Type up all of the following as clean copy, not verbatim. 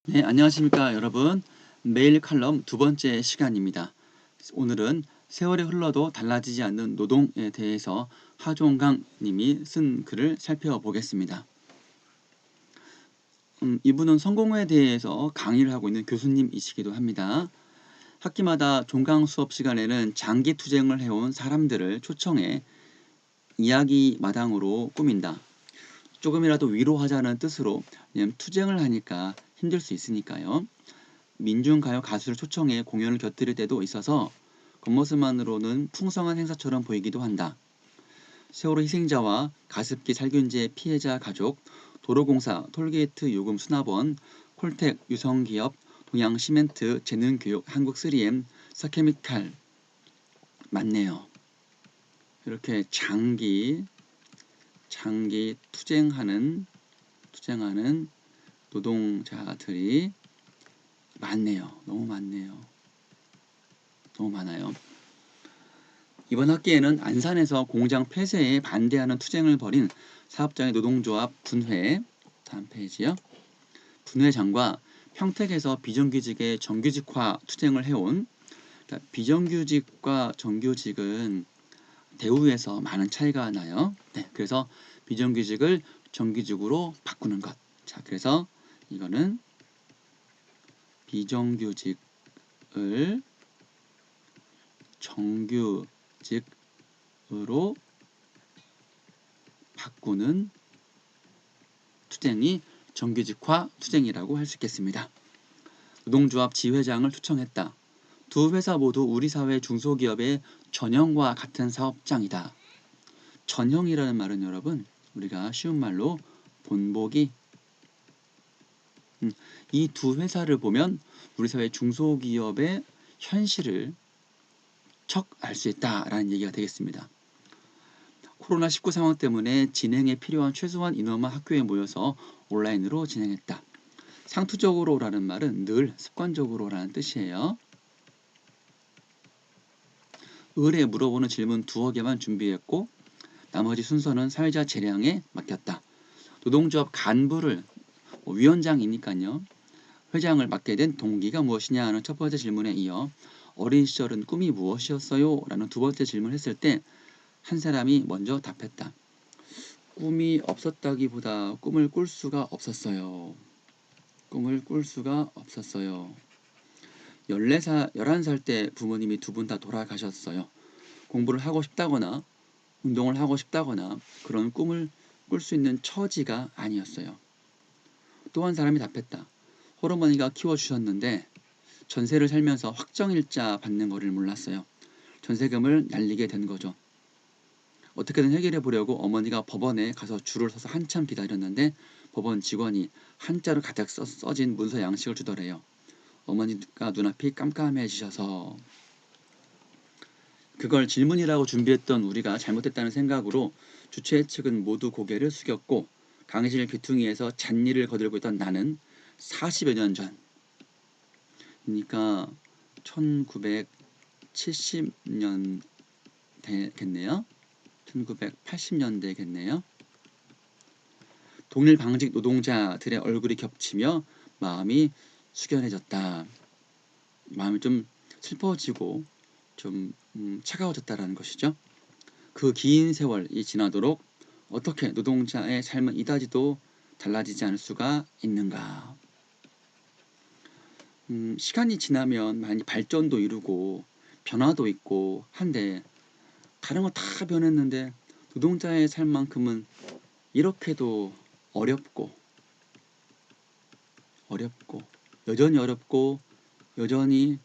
네, 안녕하십니까, 여러분. 매일 칼럼 두 번째 시간입니다. 오늘은 세월이 흘러도 달라지지 않는 노동에 대해서 하종강 님이 쓴 글을 살펴보겠습니다. 이분은 성공회에 대해서 강의를 하고 있는 교수님이시기도 합니다. 학기마다 종강 수업 시간에는 장기 투쟁을 해온 사람들을 초청해 이야기 마당으로 꾸민다. 조금이라도 위로하자는 뜻으로, 왜냐면 투쟁을 하니까 힘들 수 있으니까요. 민중가요 가수를 초청해 공연을 곁들일 때도 있어서 겉모습만으로는 풍성한 행사처럼 보이기도 한다. 세월호 희생자와 가습기 살균제 피해자 가족, 도로공사, 톨게이트 요금 수납원, 콜텍, 유성기업, 동양시멘트, 재능교육, 한국3M, 서케미칼 많네요. 이렇게 장기 투쟁하는 노동자들이 많네요. 너무 많네요. 너무 많아요. 이번 학기에는 안산에서 공장 폐쇄에 반대하는 투쟁을 벌인 사업장의 노동조합 분회, 다음 페이지요. 분회장과 평택에서 비정규직의 정규직화 투쟁을 해온, 그러니까 비정규직과 정규직은 대우에서 많은 차이가 나요. 네, 그래서 비정규직을 정규직으로 바꾸는 것. 자, 그래서 이거는 비정규직을 정규직으로 바꾸는 투쟁이 정규직화 투쟁이라고 할 수 있겠습니다. 노동조합 지회장을 초청했다. 두 회사 모두 우리 사회 중소기업의 전형과 같은 사업장이다. 전형이라는 말은 여러분, 우리가 쉬운 말로 본보기, 이 두 회사를 보면 우리 사회 중소기업의 현실을 척 알 수 있다라는 얘기가 되겠습니다. 코로나19 상황 때문에 진행에 필요한 최소한 인원만 학교에 모여서 온라인으로 진행했다. 상투적으로라는 말은 늘 습관적으로라는 뜻이에요. 의뢰에 물어보는 질문 2개만 준비했고 나머지 순서는 사회자 재량에 맡겼다. 노동조합 간부를 위원장이니까요. 회장을 맡게 된 동기가 무엇이냐 하는 첫 번째 질문에 이어 어린 시절은 꿈이 무엇이었어요? 라는 두 번째 질문을 했을 때 한 사람이 먼저 답했다. 꿈이 없었다기보다 꿈을 꿀 수가 없었어요. 꿈을 꿀 수가 없었어요. 11살 때 부모님이 두 분 다 돌아가셨어요. 공부를 하고 싶다거나 운동을 하고 싶다거나 그런 꿈을 꿀 수 있는 처지가 아니었어요. 또 한 사람이 답했다. 홀어머니가 키워주셨는데 전세를 살면서 확정일자 받는 거를 몰랐어요. 전세금을 날리게 된 거죠. 어떻게든 해결해 보려고 어머니가 법원에 가서 줄을 서서 한참 기다렸는데 법원 직원이 한자로 가득 써진 문서 양식을 주더래요. 어머니가 눈앞이 깜깜해지셔서 그걸 질문이라고 준비했던 우리가 잘못했다는 생각으로 주최 측은 모두 고개를 숙였고 강의실 귀퉁이에서 잣일을 거들고 있던 나는 40여 년 전, 그러니까 1970년 되겠네요. 1980년대겠네요. 동일 방직 노동자들의 얼굴이 겹치며 마음이 숙연해졌다. 마음이 좀 슬퍼지고 좀 차가워졌다라는 것이죠. 그 긴 세월이 지나도록 어떻게 노동자의 삶은 이다지도 달라지지 않을 수가 있는가. 시간이 지나면 많이 발전도 이루고 변화도 있고 한데 다른 거 다 변했는데 노동자의 삶만큼은 이렇게도 어렵고 여전히 어렵고 여전히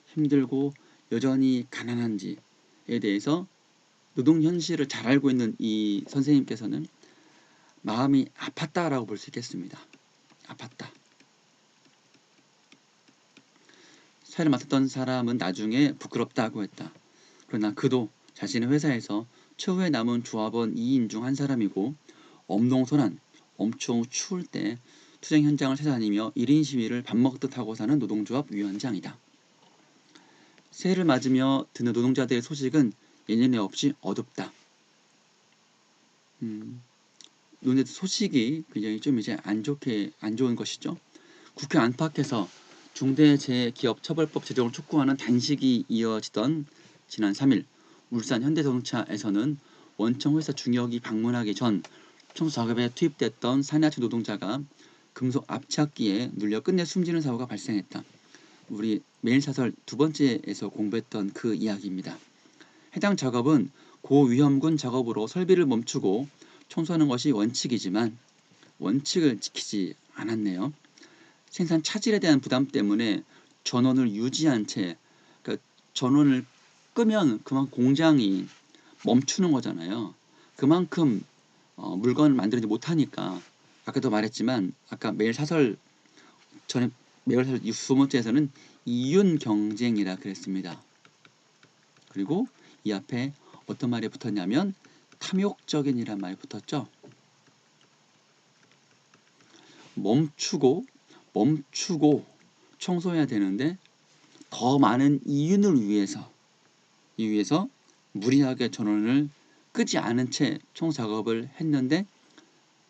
힘들고 여전히 가난한지에 대해서 노동 현실을 잘 알고 있는 이 선생님께서는 마음이 아팠다라고 볼 수 있겠습니다. 아팠다. 사회를 맡았던 사람은 나중에 부끄럽다고 했다. 그러나 그도 자신의 회사에서 최후에 남은 조합원 2인 중 한 사람이고 엄동선한 엄청 추울 때 투쟁 현장을 찾아다니며 1인 시위를 밥 먹듯 하고 사는 노동조합 위원장이다. 새해를 맞으며 듣는 노동자들의 소식은 예년에 없이 어둡다. 노동자들 소식이 굉장히 좀 이제 안 좋은 것이죠. 국회 안팎에서 중대재해기업처벌법 제정을 촉구하는 단식이 이어지던 지난 3일 울산 현대자동차에서는 원청 회사 중역이 방문하기 전 청소 작업에 투입됐던 산야차 노동자가 금속 압착기에 눌려 끝내 숨지는 사고가 발생했다. 우리 매일사설 두 번째에서 공부했던 그 이야기입니다. 해당 작업은 고위험군 작업으로 설비를 멈추고 청소하는 것이 원칙이지만 원칙을 지키지 않았네요. 생산 차질에 대한 부담 때문에 전원을 유지한 채, 그러니까 전원을 끄면 그만 공장이 멈추는 거잖아요. 그만큼 물건을 만들지 못하니까 아까도 말했지만 아까 매일 사설 전에 매일 사설 두 번째에서는 이윤 경쟁이라 그랬습니다. 그리고 이 앞에 어떤 말이 붙었냐면 탐욕적인이란 말이 붙었죠. 멈추고 청소해야 되는데 더 많은 이윤을 위해서 무리하게 전원을 끄지 않은 채 청소 작업을 했는데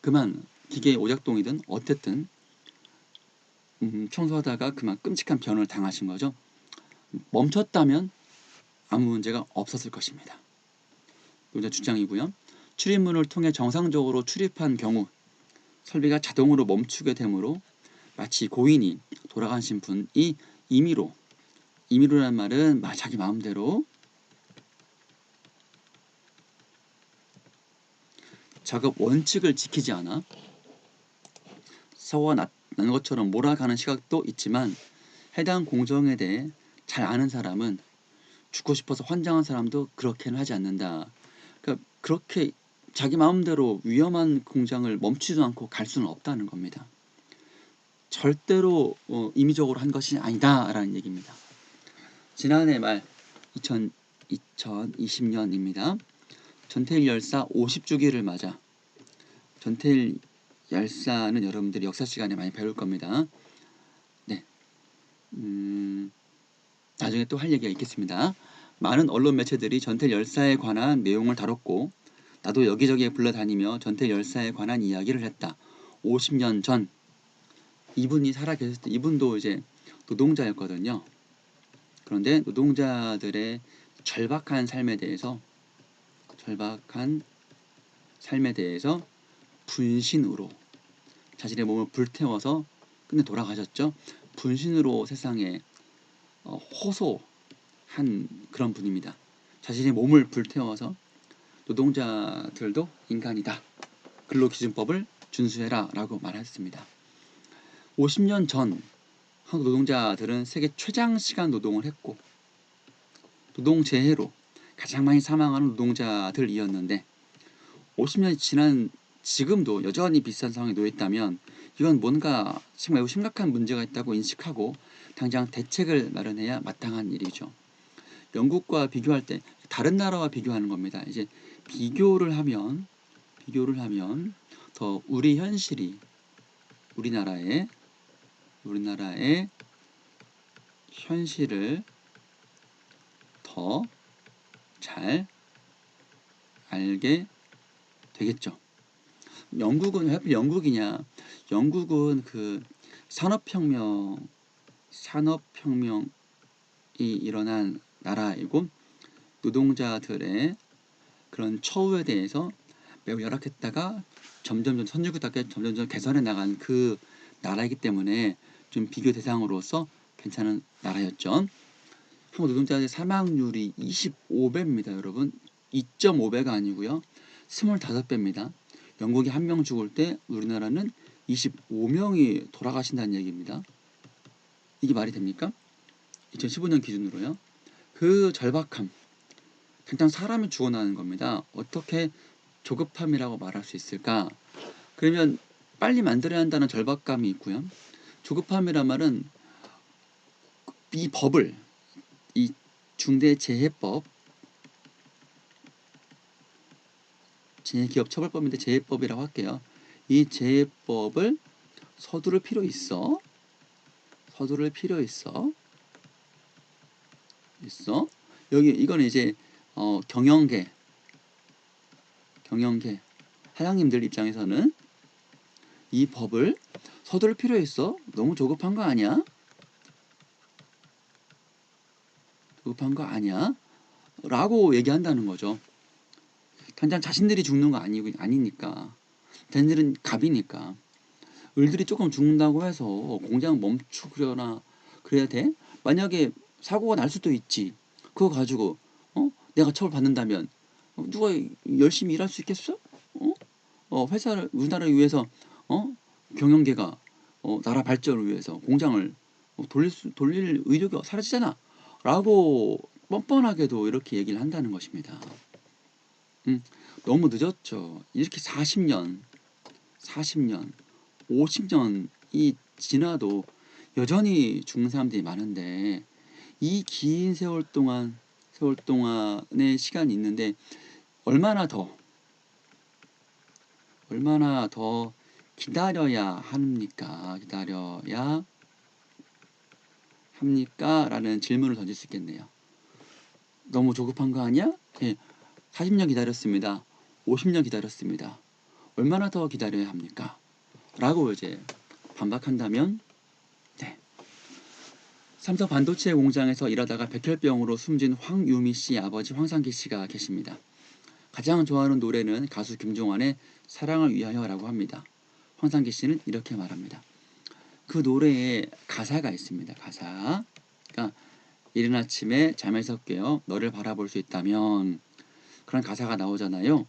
그만 기계의 오작동이든 어쨌든 청소하다가 그만 끔찍한 변을 당하신 거죠. 멈췄다면 아무 문제가 없었을 것입니다. 노자 주장이고요. 출입문을 통해 정상적으로 출입한 경우 설비가 자동으로 멈추게 되므로 마치 고인이 돌아가신 분이 임의로라는 말은 자기 마음대로 작업 원칙을 지키지 않아 사고가 난 것처럼 몰아가는 시각도 있지만 해당 공정에 대해 잘 아는 사람은 죽고 싶어서 환장한 사람도 그렇게는 하지 않는다. 그러니까 그렇게 자기 마음대로 위험한 공장을 멈추지도 않고 갈 수는 없다는 겁니다. 절대로 임의적으로 한 것이 아니다라는 얘기입니다. 지난해 말 2020년입니다. 전태일 열사 50주기를 맞아 전태일 열사는 여러분들이 역사 시간에 많이 배울 겁니다. 네, 나중에 또 할 얘기가 있겠습니다. 많은 언론 매체들이 전태일 열사에 관한 내용을 다뤘고 나도 여기저기에 불러다니며 전태일 열사에 관한 이야기를 했다. 50년 전 이분이 살아 계셨을 때 이분도 이제 노동자였거든요. 그런데 노동자들의 절박한 삶에 대해서 분신으로 자신의 몸을 불태워서 끝내 돌아가셨죠. 분신으로 세상에 호소한 그런 분입니다. 자신의 몸을 불태워서 노동자들도 인간이다. 근로기준법을 준수해라 라고 말했습니다. 50년 전 한국 노동자들은 세계 최장시간 노동을 했고 노동재해로 가장 많이 사망하는 노동자들이었는데 50년이 지난 지금도 여전히 비슷한 상황에 놓였다면 이건 뭔가 매우 심각한 문제가 있다고 인식하고 당장 대책을 마련해야 마땅한 일이죠. 영국과 비교할 때 다른 나라와 비교하는 겁니다. 이제 비교를 하면 더 우리나라의 현실을 더 잘 알게 되겠죠. 영국은 왜 하필 영국이냐? 영국은 그 산업혁명이 일어난 나라이고 노동자들의 그런 처우에 대해서 매우 열악했다가 점점 선진국답게 점점 개선해 나간 그 나라이기 때문에 좀 비교 대상으로서 괜찮은 나라였죠. 한국 노동자의 사망률이 25배입니다, 여러분. 2.5배가 아니고요. 25배입니다. 영국이 한 명 죽을 때 우리나라는 25명이 돌아가신다는 얘기입니다. 이게 말이 됩니까? 2015년 기준으로요. 그 절박함, 당장 사람이 죽어나는 겁니다. 어떻게 조급함이라고 말할 수 있을까? 그러면 빨리 만들어야 한다는 절박감이 있고요. 조급함이란 말은 이 법을, 이 중대재해법, 재해기업처벌법인데 재해법이라고 할게요. 이 재해법을 서두를 필요 있어. 여기 이거는 이제 경영계 사장님들 입장에서는 이 법을 서둘 필요 있어? 너무 조급한 거 아니야? 조급한 거 아니야? 라고 얘기한다는 거죠. 당장 자신들이 죽는 거 아니니까. 걔네들은 갑이니까. 을들이 조금 죽는다고 해서 공장 멈추거나 그래야 돼? 만약에 사고가 날 수도 있지. 그거 가지고 내가 처벌 받는다면 누가 열심히 일할 수 있겠어? 회사를 우리나라를 위해서 경영계가 나라 발전을 위해서 공장을 돌릴 의욕이 사라지잖아. 라고 뻔뻔하게도 이렇게 얘기를 한다는 것입니다. 너무 늦었죠. 이렇게 40년, 50년이 지나도 여전히 죽는 사람들이 많은데 이 긴 세월 동안의 시간이 있는데 얼마나 더 기다려야 합니까? 라는 질문을 던질 수 있겠네요. 너무 조급한 거 아니야? 네, 40년 기다렸습니다. 50년 기다렸습니다. 얼마나 더 기다려야 합니까? 라고 이제 반박한다면 삼성 반도체 공장에서 일하다가 백혈병으로 숨진 황유미 씨 아버지 황상기 씨가 계십니다. 가장 좋아하는 노래는 가수 김종환의 사랑을 위하여라고 합니다. 황상기 씨는 이렇게 말합니다. 그 노래에 가사가 있습니다. 가사. 그러니까 이른 아침에 잠에서 깨어 너를 바라볼 수 있다면 그런 가사가 나오잖아요.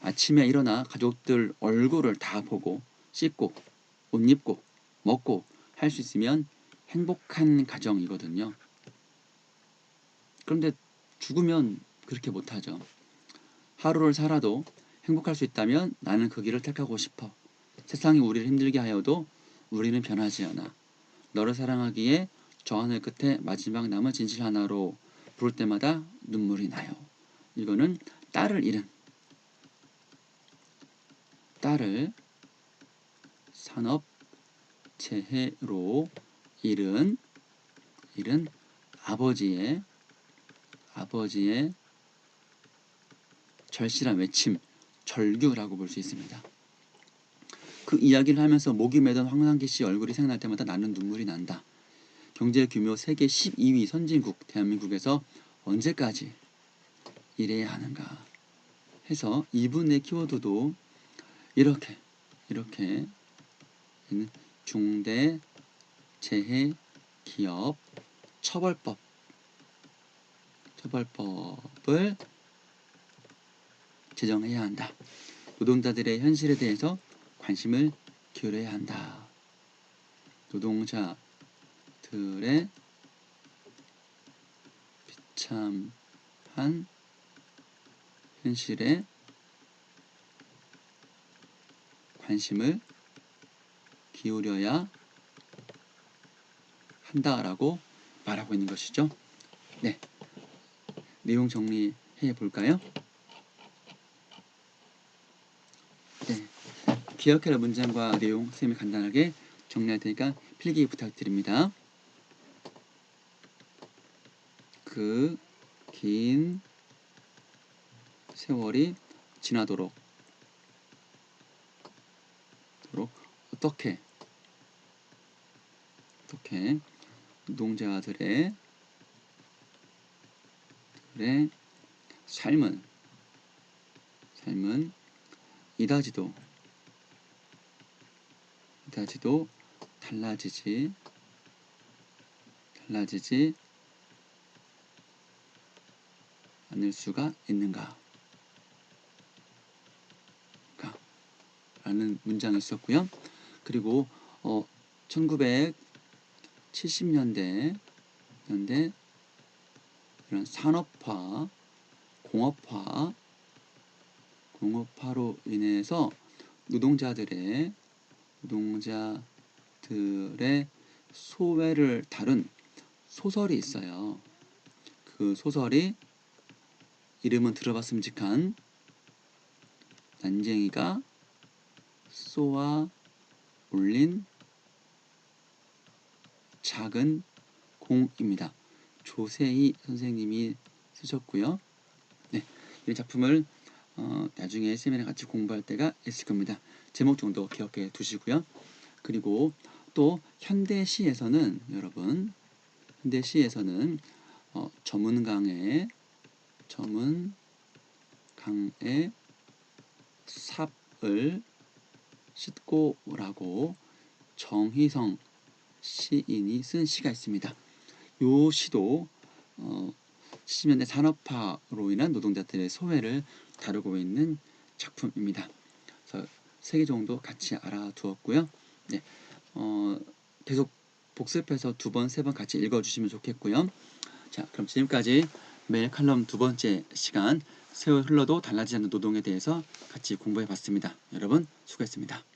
아침에 일어나 가족들 얼굴을 다 보고 씻고 옷 입고 먹고 할 수 있으면 행복한 가정이거든요. 그런데 죽으면 그렇게 못하죠. 하루를 살아도 행복할 수 있다면 나는 그 길을 택하고 싶어. 세상이 우리를 힘들게 하여도 우리는 변하지 않아. 너를 사랑하기에 저 하늘 끝에 마지막 남은 진실 하나로 부를 때마다 눈물이 나요. 이거는 딸을 산업재해로 잃은 아버지의 절실한 외침, 절규라고 볼 수 있습니다. 그 이야기를 하면서 목이 매던 황상기 씨 얼굴이 생각날 때마다 나는 눈물이 난다. 경제 규모 세계 12위 선진국 대한민국에서 언제까지 일해야 하는가 해서 이분의 키워드도 이렇게 중대재해기업 처벌법을 제정해야 한다. 노동자들의 현실에 대해서 관심을 기울여야 한다. 노동자들의 비참한 현실에 관심을 기울여야 한다라고 말하고 있는 것이죠. 네, 내용 정리해 볼까요? 네, 기억해라 문장과 내용 선생님이 간단하게 정리할 테니까 필기 부탁드립니다. 그 긴 세월이 지나도록 어떻게 노동자들의 삶은 이다지도 달라지지 않을 수가 있는가 라는 문장이 있었고요. 그리고 1970년대 이런 산업화, 공업화로 인해서 노동자들의 소외를 다룬 소설이 있어요. 그 소설이 이름은 들어봤음직한 난쟁이가 쏘아 올린 작은 공입니다. 조세희 선생님이 쓰셨고요. 네, 이 작품을 나중에 쌤이랑 같이 공부할 때가 있을 겁니다. 제목 정도 기억해 두시고요. 그리고 또 현대시에서는 여러분 현대시에서는 저문강의 삽을 싣고 오라고 정희성 시인이 쓴 시가 있습니다. 이 시도 70년대 산업화로 인한 노동자들의 소외를 다루고 있는 작품입니다. 그래서 3개 정도 같이 알아두었고요. 네, 계속 복습해서 2번, 3번 같이 읽어주시면 좋겠고요. 자, 그럼 지금까지 매일 칼럼 2번째 시간 세월 흘러도 달라지지 않는 노동에 대해서 같이 공부해봤습니다. 여러분 수고했습니다.